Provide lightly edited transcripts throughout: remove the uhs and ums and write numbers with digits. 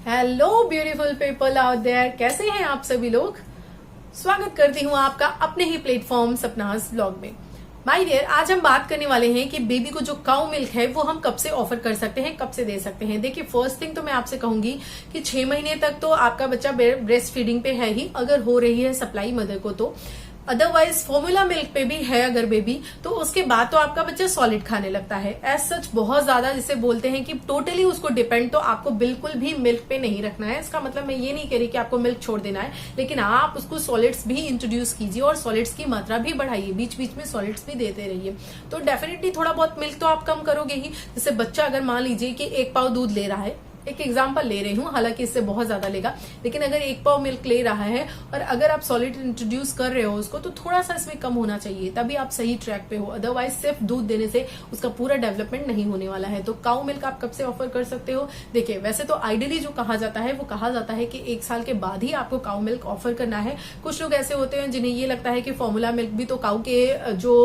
Hello beautiful people out there, कैसे हैं आप सभी लोग। स्वागत करती हूँ आपका अपने ही प्लेटफॉर्म सपनाज ब्लॉग में। माय डियर, आज हम बात करने वाले हैं कि बेबी को जो काउ मिल्क है वो हम कब से ऑफर कर सकते हैं, कब से दे सकते हैं। देखिए, फर्स्ट थिंग तो मैं आपसे कहूंगी कि 6 महीने तक तो आपका बच्चा ब्रेस्ट फीडिंग पे है ही, अगर हो रही है सप्लाई मदर को तो। अदरवाइज फॉर्मूला मिल्क पे भी है अगर बेबी, तो उसके बाद तो आपका बच्चा सॉलिड खाने लगता है। एज सच बहुत ज्यादा जिसे बोलते हैं कि टोटली उसको डिपेंड तो आपको बिल्कुल भी मिल्क पे नहीं रखना है। इसका मतलब मैं ये नहीं कह रही कि आपको मिल्क छोड़ देना है, लेकिन आप उसको सॉलिड्स भी इंट्रोड्यूस कीजिए और सॉलिड्स की मात्रा भी बढ़ाइए, बीच बीच में सॉलिड्स भी देते रहिए। तो डेफिनेटली थोड़ा बहुत मिल्क तो आप कम करोगे ही। जैसे बच्चा अगर मान लीजिए कि 1 पाव दूध ले रहा है, एक एग्जाम्पल ले रही हूँ, हालांकि इससे बहुत ज्यादा लेगा, लेकिन अगर 1 पाव मिल्क ले रहा है और अगर आप सॉलिड इंट्रोड्यूस कर रहे हो उसको, तो थोड़ा सा इसमें कम होना चाहिए, तभी आप सही ट्रैक पे हो। अदरवाइज सिर्फ दूध देने से उसका पूरा डेवलपमेंट नहीं होने वाला है। तो काउ मिल्क आप कब से ऑफर कर सकते हो? देखिए, वैसे तो आइडियली जो कहा जाता है वो कहा जाता है कि 1 साल के बाद ही आपको काउ मिल्क ऑफर करना है। कुछ लोग ऐसे होते हैं जिन्हें ये लगता है कि फॉर्मूला मिल्क भी तो काउ के जो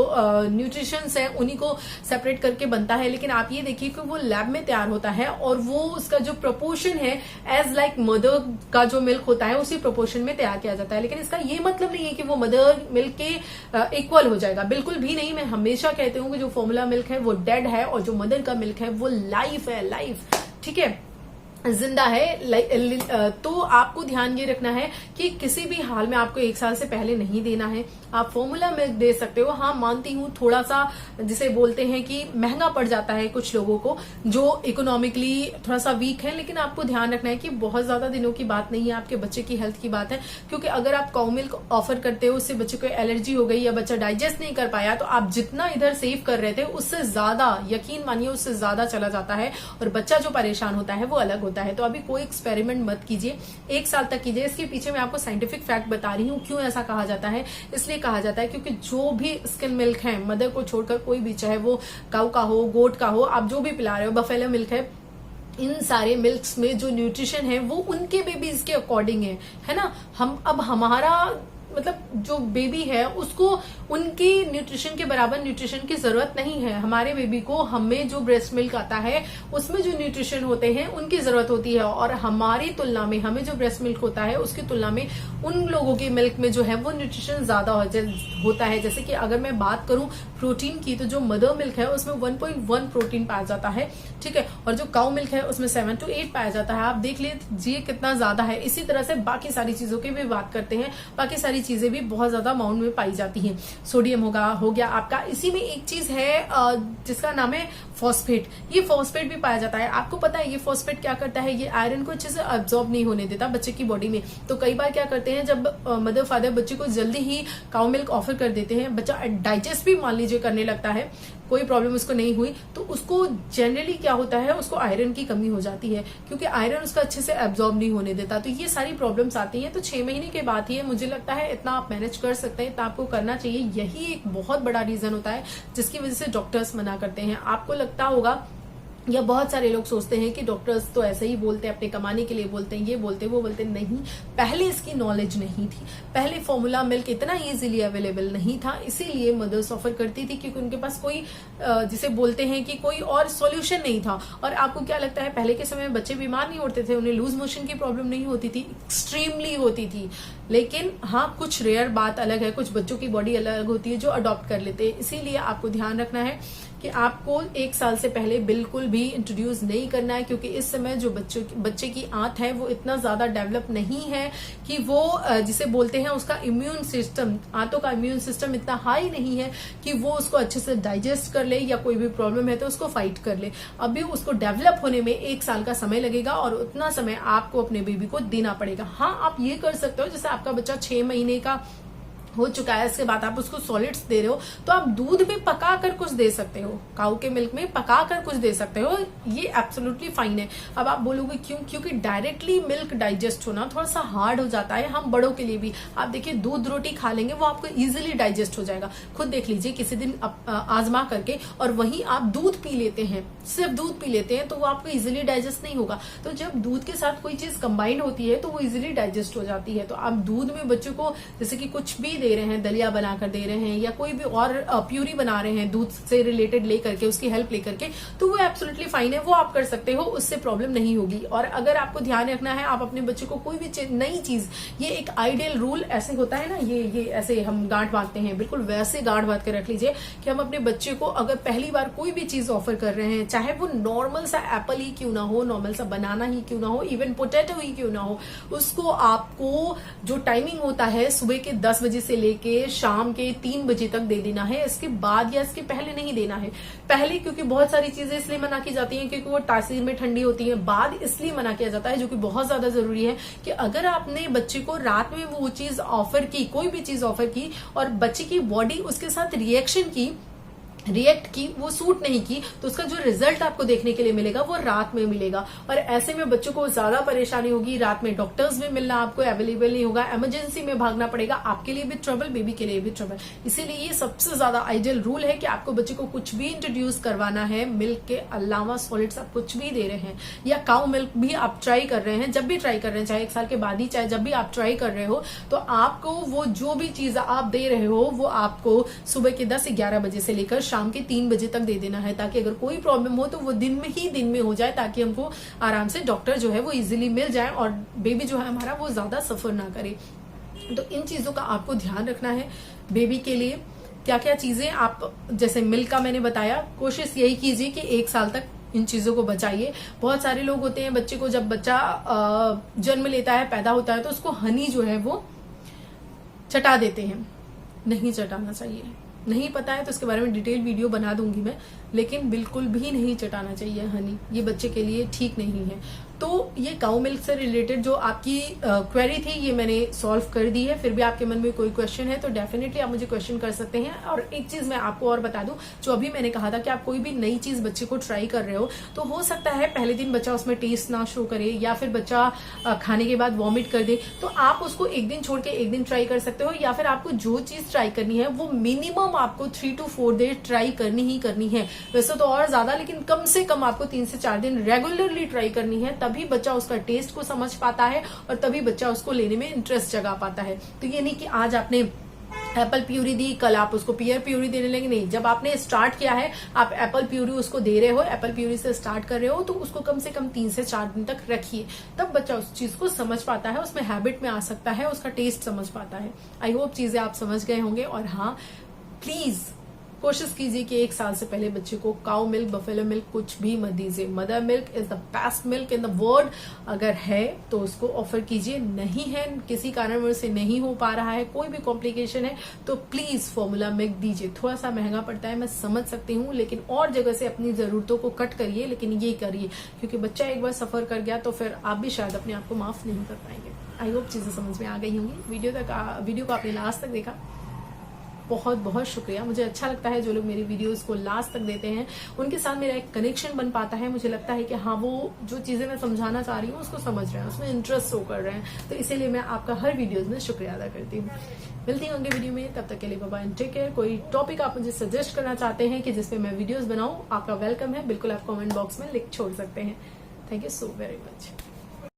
न्यूट्रिशंस है उन्हीं को सेपरेट करके बनता है, लेकिन आप ये देखिए कि वो लैब में तैयार होता है और वो उसका जो प्रोपोर्शन है एज लाइक मदर का जो मिल्क होता है उसी प्रोपोर्शन में तैयार किया जाता है। लेकिन इसका ये मतलब नहीं है कि वो मदर मिल्क के इक्वल हो जाएगा, बिल्कुल भी नहीं। मैं हमेशा कहती हूँ कि जो फॉर्मूला मिल्क है वो डेड है और जो मदर का मिल्क है वो लाइफ है, लाइफ, ठीक है, जिंदा है। तो आपको ध्यान ये रखना है कि किसी भी हाल में आपको 1 साल से पहले नहीं देना है। आप फॉर्मूला मिल्क दे सकते हो। हाँ, मानती हूँ थोड़ा सा जिसे बोलते हैं कि महंगा पड़ जाता है कुछ लोगों को जो इकोनॉमिकली थोड़ा सा वीक है, लेकिन आपको ध्यान रखना है कि बहुत ज्यादा दिनों की बात नहीं है, आपके बच्चे की हेल्थ की बात है। क्योंकि अगर आप काउ मिल्क ऑफर करते हो, उससे बच्चे को एलर्जी हो गई या बच्चा डाइजेस्ट नहीं कर पाया, तो आप जितना इधर सेव कर रहे थे उससे ज्यादा, यकीन मानिए, उससे ज्यादा चला जाता है और बच्चा जो परेशान होता है वो अलग होता है। तो अभी कोई एक्सपेरिमेंट मत कीजिए, 1 साल तक कीजिए। इसके पीछे मैं आपको साइंटिफिक फैक्ट बता रही हूँ क्यों ऐसा कहा जाता है। इसलिए कहा जाता है क्योंकि जो भी स्किन मिल्क है, मदर को छोड़कर कोई भी, चाहे वो काऊ का हो, गोट का हो, आप जो भी पिला रहे हो, बफेलो मिल्क है, इन सारे मिल्क्स में जो न्यूट्रिशन है वो उनके बेबीज के अकॉर्डिंग है ना। हम अब हमारा मतलब जो बेबी है उसको उनकी न्यूट्रिशन के बराबर न्यूट्रिशन की जरूरत नहीं है। हमारे बेबी को हमें जो ब्रेस्ट मिल्क आता है उसमें जो न्यूट्रिशन होते हैं उनकी जरूरत होती है, और हमारी तुलना में हमें जो ब्रेस्ट मिल्क होता है उसकी तुलना में उन लोगों की मिल्क में जो है वो न्यूट्रिशन ज्यादा होता है। जैसे कि अगर मैं बात करूं प्रोटीन की, तो जो मदर मिल्क है उसमें 1.1 प्रोटीन पाया जाता है, ठीक है, और जो काउ मिल्क है उसमें 7 to 8 पाया जाता है। आप देख लीजिए कितना ज्यादा है। इसी तरह से बाकी सारी चीजों की भी बात करते हैं, बाकी सारी चीजें भी बहुत ज्यादा अमाउंट में पाई जाती हैं। सोडियम हो गया आपका। इसी में एक चीज है जिसका नाम है फॉस्फेट। ये फॉस्फेट भी पाया जाता है। आपको पता है ये फॉस्फेट क्या करता है? ये आयरन को अच्छे से अब्सॉर्ब नहीं होने देता बच्चे की बॉडी में। तो कई बार क्या करते हैं, जब मदर फादर बच्चे को जल्दी ही काउ मिल्क ऑफर कर देते हैं, बच्चा डाइजेस्ट भी मान लीजिए करने लगता है, कोई प्रॉब्लम उसको नहीं हुई, तो उसको जनरली क्या होता है, उसको आयरन की कमी हो जाती है क्योंकि आयरन उसका अच्छे से एब्जॉर्ब नहीं होने देता। तो ये सारी प्रॉब्लम्स आती हैं। तो 6 महीने के बाद ही मुझे लगता है इतना आप मैनेज कर सकते हैं, इतना आपको करना चाहिए। यही एक बहुत बड़ा रीजन होता है जिसकी वजह से डॉक्टर्स मना करते हैं। आपको लगता होगा या बहुत सारे लोग सोचते हैं कि डॉक्टर्स तो ऐसे ही बोलते हैं, अपने कमाने के लिए बोलते हैं, ये बोलते हैं, वो बोलते हैं। नहीं, पहले इसकी नॉलेज नहीं थी। पहले फॉर्मूला मिल्क इतना इजीली अवेलेबल नहीं था, इसीलिए मदर्स ऑफर करती थी क्योंकि उनके पास कोई जिसे बोलते हैं कि कोई और सॉल्यूशन नहीं था। और आपको क्या लगता है, पहले के समय में बच्चे बीमार नहीं होते थे, उन्हें लूज मोशन की प्रॉब्लम नहीं होती थी, एक्सट्रीमली होती थी। लेकिन हाँ, कुछ रेयर बात अलग है, कुछ बच्चों की बॉडी अलग होती है जो अडॉप्ट कर लेते हैं। इसीलिए आपको ध्यान रखना है कि आपको 1 साल से पहले बिल्कुल भी इंट्रोड्यूस नहीं करना है, क्योंकि इस समय जो बच्चे की आंत है वो इतना ज्यादा डेवलप नहीं है कि वो जिसे बोलते हैं उसका इम्यून सिस्टम, आंतों का इम्यून सिस्टम इतना हाई नहीं है कि वो उसको अच्छे से डाइजेस्ट कर ले या कोई भी प्रॉब्लम है तो उसको फाइट कर ले। अभी उसको डेवलप होने में 1 साल का समय लगेगा और उतना समय आपको अपने बेबी को देना पड़ेगा। हाँ, आप ये कर सकते हो, जैसे आपका बच्चा 6 महीने का हो चुका है, इसके बाद आप उसको सॉलिड्स दे रहे हो, तो आप दूध में पका कर कुछ दे सकते हो, काऊ के मिल्क में पका कर कुछ दे सकते हो, ये एब्सोल्युटली फाइन है। अब आप बोलोगे क्यों? क्योंकि डायरेक्टली मिल्क डाइजेस्ट होना थोड़ा सा हार्ड हो जाता है, हम बड़ों के लिए भी। आप देखिए, दूध रोटी खा लेंगे वो आपको इजीली डाइजेस्ट हो जाएगा। खुद देख लीजिए किसी दिन आजमा करके, और वहीं आप दूध पी लेते हैं, सिर्फ दूध पी लेते हैं, तो वो आपको इजिली डाइजेस्ट नहीं होगा। तो जब दूध के साथ कोई चीज कंबाइंड होती है तो वो इजिली डाइजेस्ट हो जाती है। तो आप दूध में बच्चों को जैसे कि कुछ भी ले रहे हैं, दलिया बनाकर दे रहे हैं या कोई भी और प्यूरी बना रहे हैं दूध से रिलेटेड लेकर के, उसकी हेल्प लेकर के, तो वो एब्सोल्युटली फाइन है, वो आप कर सकते हो, उससे प्रॉब्लम नहीं होगी। और अगर आपको ध्यान रखना है, आप अपने बच्चे को कोई भी नई चीज, ये एक आइडियल रूल ऐसे होता है ना, ये ऐसे हम गांठ बांधते हैं, बिल्कुल वैसे गांठ बांध के रख लीजिए कि हम अपने बच्चे को अगर पहली बार कोई भी चीज ऑफर कर रहे हैं, चाहे वो नॉर्मल सा एप्पल ही क्यों ना हो, नॉर्मल सा बनाना ही क्यों ना हो, इवन पोटैटो ही क्यों ना हो, उसको आपको जो टाइमिंग होता है सुबह के 10 बजे से लेके शाम के 3 बजे तक दे देना है। इसके बाद या इसके पहले नहीं देना है। पहले क्योंकि बहुत सारी चीजें इसलिए मना की जाती हैं क्योंकि वो तासीर में ठंडी होती है, बाद इसलिए मना किया जाता है, जो कि बहुत ज्यादा जरूरी है कि अगर आपने बच्चे को रात में वो चीज ऑफर की, कोई भी चीज ऑफर की और बच्चे की बॉडी उसके साथ रिएक्ट की, वो सूट नहीं की, तो उसका जो रिजल्ट आपको देखने के लिए मिलेगा वो रात में मिलेगा। और ऐसे में बच्चों को ज्यादा परेशानी होगी, रात में डॉक्टर्स में मिलना आपको अवेलेबल नहीं होगा, इमरजेंसी में भागना पड़ेगा, आपके लिए भी ट्रबल, बेबी के लिए भी ट्रबल। इसीलिए ये सबसे ज्यादा आइडियल रूल है कि आपको बच्चे को कुछ भी इंट्रोड्यूस करवाना है, मिल्क के अलावा सॉलिड्स आप कुछ भी दे रहे हैं या काउ मिल्क भी आप ट्राई कर रहे हैं, जब भी ट्राई कर रहे हैं, चाहे 1 साल के बाद ही, चाहे जब भी आप ट्राई कर रहे हो, तो आपको वो जो भी चीज आप दे रहे हो वो आपको सुबह के 10-11 बजे से लेकर शाम के 3 बजे तक दे देना है, ताकि अगर कोई प्रॉब्लम हो तो वो दिन में हो जाए, ताकि हमको आराम से डॉक्टर जो है वो इजीली मिल जाए और बेबी जो है हमारा वो ज्यादा सफर ना करे। तो इन चीजों का आपको ध्यान रखना है बेबी के लिए। क्या क्या चीजें आप, जैसे मिल्क का मैंने बताया, कोशिश यही कीजिए कि 1 साल तक इन चीजों को बचाइए। बहुत सारे लोग होते हैं, बच्चे को जब बच्चा जन्म लेता है, पैदा होता है, तो उसको हनी जो है वो चटा देते हैं। नहीं चटाना चाहिए। नहीं पता है तो इसके बारे में डिटेल वीडियो बना दूंगी मैं, लेकिन बिल्कुल भी नहीं चटाना चाहिए हनी, ये बच्चे के लिए ठीक नहीं है। तो ये काउ मिल्क से रिलेटेड जो आपकी क्वेरी थी ये मैंने सॉल्व कर दी है। फिर भी आपके मन में कोई क्वेश्चन है तो डेफिनेटली आप मुझे क्वेश्चन कर सकते हैं। और एक चीज मैं आपको और बता दूं, जो अभी मैंने कहा था कि आप कोई भी नई चीज बच्चे को ट्राई कर रहे हो, तो हो सकता है पहले दिन बच्चा उसमें टेस्ट ना शो करे या फिर बच्चा खाने के बाद वॉमिट कर दे, तो आप उसको 1 दिन छोड़ के 1 दिन ट्राई कर सकते हो। या फिर आपको जो चीज ट्राई करनी है वो मिनिमम आपको 3 to 4 डेज ट्राई करनी ही करनी है। वैसे तो और ज्यादा, लेकिन कम से कम आपको 3 से 4 दिन रेगुलरली ट्राई करनी है, तभी बच्चा उसका टेस्ट को समझ पाता है और तभी बच्चा उसको लेने में इंटरेस्ट जगा पाता है। तो ये नहीं कि आज आपने एप्पल प्यूरी दी, कल आप उसको पियर प्यूरी देने लगे, नहीं। जब आपने स्टार्ट किया है, आप एप्पल प्यूरी उसको दे रहे हो, एप्पल प्यूरी से स्टार्ट कर रहे हो, तो उसको कम से कम 3 से 4 दिन तक रखिए, तब बच्चा उस चीज को समझ पाता है, उसमें हैबिट में आ सकता है, उसका टेस्ट समझ पाता है। आई होप चीजें आप समझ गए होंगे। और हाँ, प्लीज कोशिश कीजिए कि 1 साल से पहले बच्चे को काउ मिल्क, बफेलो मिल्क कुछ भी मत दीजिए। Mother milk is the best milk in the world. अगर है तो उसको ऑफर कीजिए, नहीं है, किसी कारणवश से नहीं हो पा रहा है, कोई भी कॉम्प्लिकेशन है, तो प्लीज फॉर्मूला मिल्क दीजिए। थोड़ा सा महंगा पड़ता है, मैं समझ सकती हूँ, लेकिन और जगह से अपनी जरूरतों को कट करिए, लेकिन ये करिए, क्योंकि बच्चा एक बार सफर कर गया तो फिर आप भी शायद अपने आप को माफ नहीं कर पाएंगे। आई होप चीजें समझ में आ गई होंगी। वीडियो को आपने लास्ट तक देखा, बहुत बहुत शुक्रिया। मुझे अच्छा लगता है जो लोग मेरी वीडियोस को लास्ट तक देते हैं, उनके साथ मेरा एक कनेक्शन बन पाता है। मुझे लगता है कि हाँ, वो जो चीजें मैं समझाना चाह रही हूँ उसको समझ रहे हैं, उसमें इंटरेस्ट शो कर रहे हैं, तो इसीलिए मैं आपका हर वीडियोस में शुक्रिया अदा करती हूँ। मिलती हूँ अगले वीडियो में, तब तक के लिए bye bye and take care. कोई टॉपिक आप मुझे सजेस्ट करना चाहते हैं कि जिसपे मैं वीडियोज बनाऊं, आपका वेलकम है, बिल्कुल आप कमेंट बॉक्स में लिख छोड़ सकते हैं। Thank you so very much.